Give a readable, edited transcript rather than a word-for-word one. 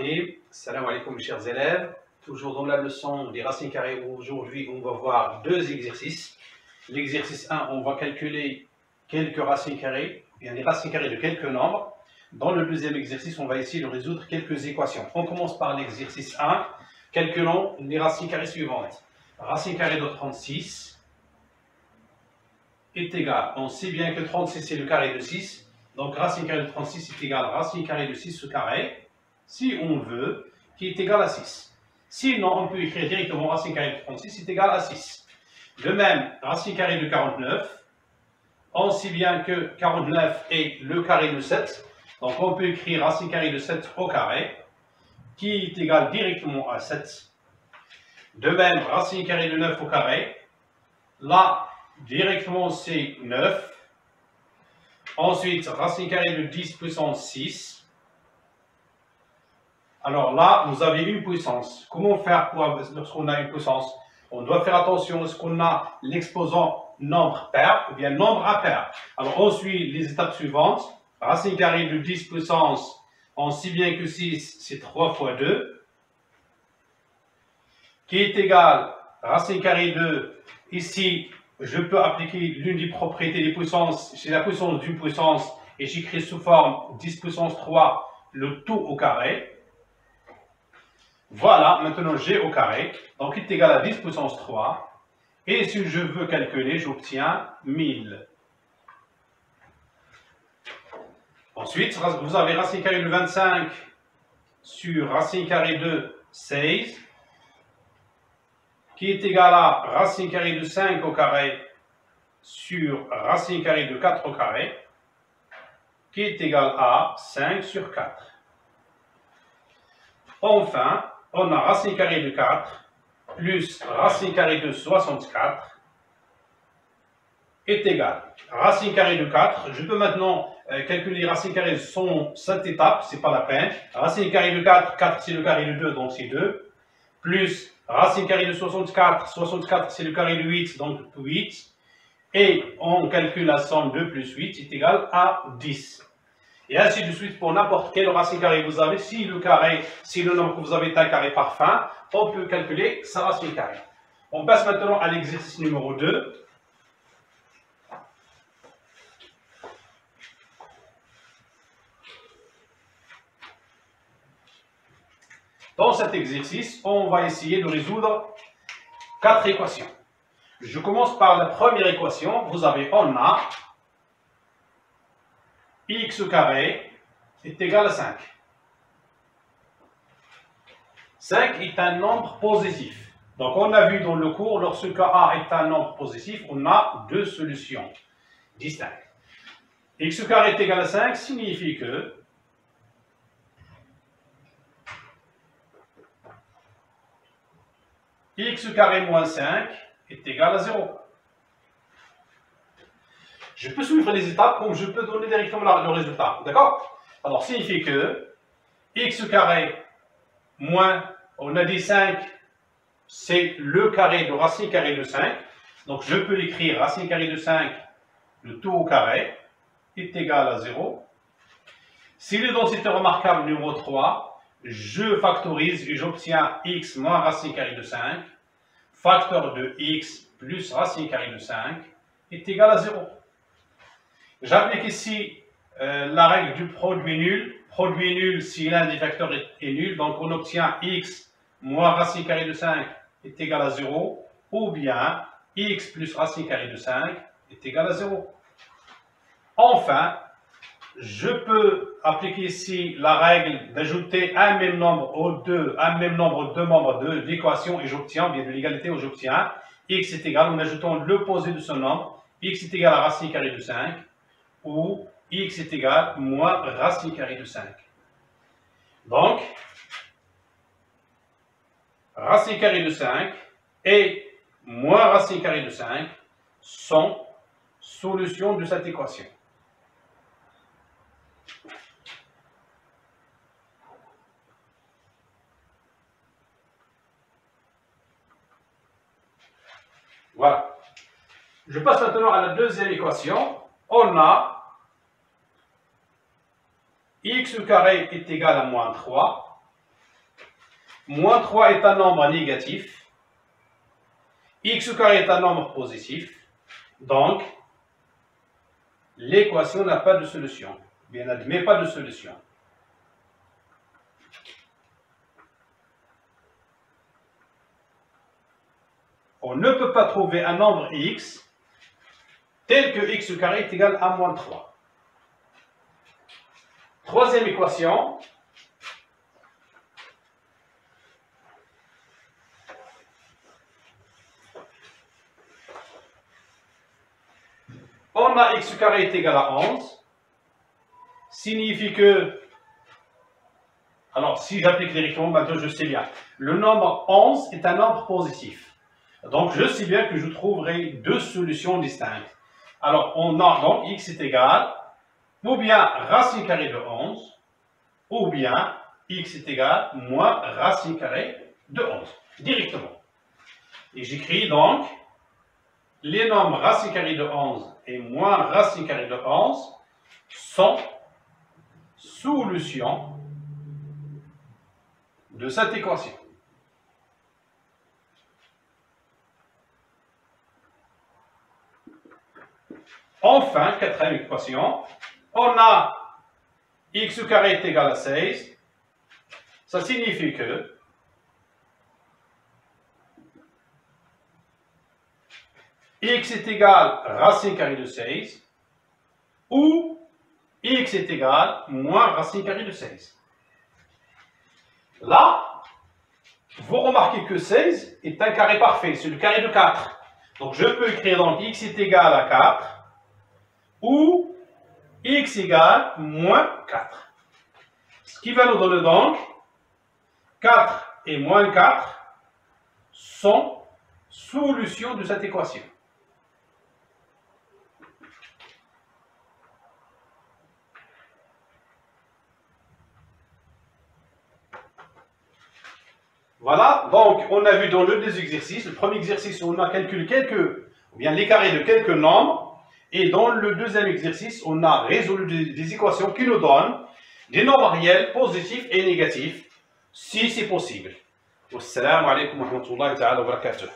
Bismillahirrahmanirrahim. Salam alaikum chers élèves. Toujours dans la leçon des racines carrées, aujourd'hui on va voir deux exercices. L'exercice 1, on va calculer quelques racines carrées, bien des racines carrées de quelques nombres. Dans le deuxième exercice, on va essayer de résoudre quelques équations. On commence par l'exercice 1. Calculons les racines carrées suivantes. Racine carrée de 36 est égal, on sait bien que 36 c'est le carré de 6. Donc racine carrée de 36 est égal à racine carrée de 6 au carré, si on veut, qui est égal à 6. Sinon, on peut écrire directement racine carrée de 36 est égal à 6. De même, racine carrée de 49, on sait bien que 49 est le carré de 7. Donc on peut écrire racine carrée de 7 au carré, qui est égal directement à 7. De même, racine carrée de 9 au carré, là, directement c'est 9. Ensuite, racine carrée de 10 puissance 6. Alors là, vous avez une puissance. Comment faire lorsqu'on a une puissance? On doit faire attention à ce qu'on a l'exposant nombre pair ou bien nombre impair. Alors on suit les étapes suivantes. Racine carrée de 10 puissance, on sait bien que 6 c'est 3 fois 2. Qui est égal racine carrée de, ici, je peux appliquer l'une des propriétés des puissances, c'est la puissance d'une puissance, et j'écris sous forme 10 puissance 3, le tout au carré. Voilà, maintenant j'ai au carré, donc il est égal à 10 puissance 3, et si je veux calculer, j'obtiens 1000. Ensuite, vous avez racine carrée de 25 sur racine carrée de 16, qui est égal à racine carrée de 5 au carré sur racine carrée de 4 au carré, qui est égal à 5 sur 4. Enfin, on a racine carrée de 4 plus racine carrée de 64 est égal. Racine carrée de 4, je peux maintenant calculer racine carrée sans cette étape, c'est pas la peine. Racine carrée de 4, 4 c'est le carré de 2, donc c'est 2. Plus racine carrée de 64, 64 c'est le carré de 8, donc 8. Et on calcule la somme 2 plus 8 est égal à 10. Et ainsi de suite pour n'importe quelle racine carrée vous avez. Si le nombre que vous avez est un carré parfait, on peut calculer sa racine carrée. On passe maintenant à l'exercice numéro 2. Dans cet exercice, on va essayer de résoudre 4 équations. Je commence par la première équation. Vous avez, on a x au carré est égal à 5. 5 est un nombre positif. Donc on a vu dans le cours, lorsque A est un nombre positif, on a deux solutions distinctes. X au carré est égal à 5 signifie que x au carré moins 5 est égal à 0. Je peux suivre les étapes comme je peux donner directement le résultat. D'accord? Alors, signifie que x au carré moins, on a dit 5, c'est le carré de racine carrée de 5. Donc, je peux l'écrire racine carrée de 5, le tout au carré, est égal à 0. Si le densité remarquable numéro 3, je factorise et j'obtiens x moins racine carrée de 5. Facteur de x plus racine carrée de 5 est égal à 0. J'applique ici la règle du produit nul. Produit nul si l'un des facteurs est nul. Donc on obtient x moins racine carrée de 5 est égal à 0. Ou bien x plus racine carrée de 5 est égal à 0. Enfin, je peux appliquer ici la règle d'ajouter un même nombre aux deux membres de l'équation et j'obtiens, bien de l'égalité où j'obtiens x est égal, en ajoutant l'opposé de ce nombre, x est égal à racine carrée de 5 ou x est égal moins racine carrée de 5. Donc, racine carrée de 5 et moins racine carrée de 5 sont solutions de cette équation. Voilà. Je passe maintenant à la deuxième équation. On a x au carré est égal à moins 3 moins 3 est un nombre négatif, x au carré est un nombre positif, donc l'équation n'a pas de solution, bien n'admet pas de solution. On ne peut pas trouver un nombre x tel que x au carré est égal à moins 3. Troisième équation. On a x au carré est égal à 11. Signifie que, alors si j'applique directement, maintenant je sais bien, le nombre 11 est un nombre positif. Donc je sais bien que je trouverai deux solutions distinctes. Alors on a donc x est égal, ou bien racine carrée de 11, ou bien x est égal moins racine carrée de 11, directement. Et j'écris donc les nombres racine carrée de 11 et moins racine carrée de 11 sont solutions de cette équation. Enfin, quatrième équation, on a x au carré est égal à 16. Ça signifie que x est égal racine carrée de 16 ou x est égal moins racine carrée de 16. Là, vous remarquez que 16 est un carré parfait, c'est le carré de 4. Donc je peux écrire donc x est égal à 4 ou x égale moins 4. Ce qui va nous donner donc 4 et moins 4 sont solutions de cette équation. Voilà, donc on a vu dans le deux exercices. Le premier exercice, on a calculé les carrés de quelques nombres. Et dans le deuxième exercice, on a résolu des équations qui nous donnent des nombres réels positifs et négatifs, si c'est possible. Wassalamu alaikum wa rahmatullahi wa barakatuh.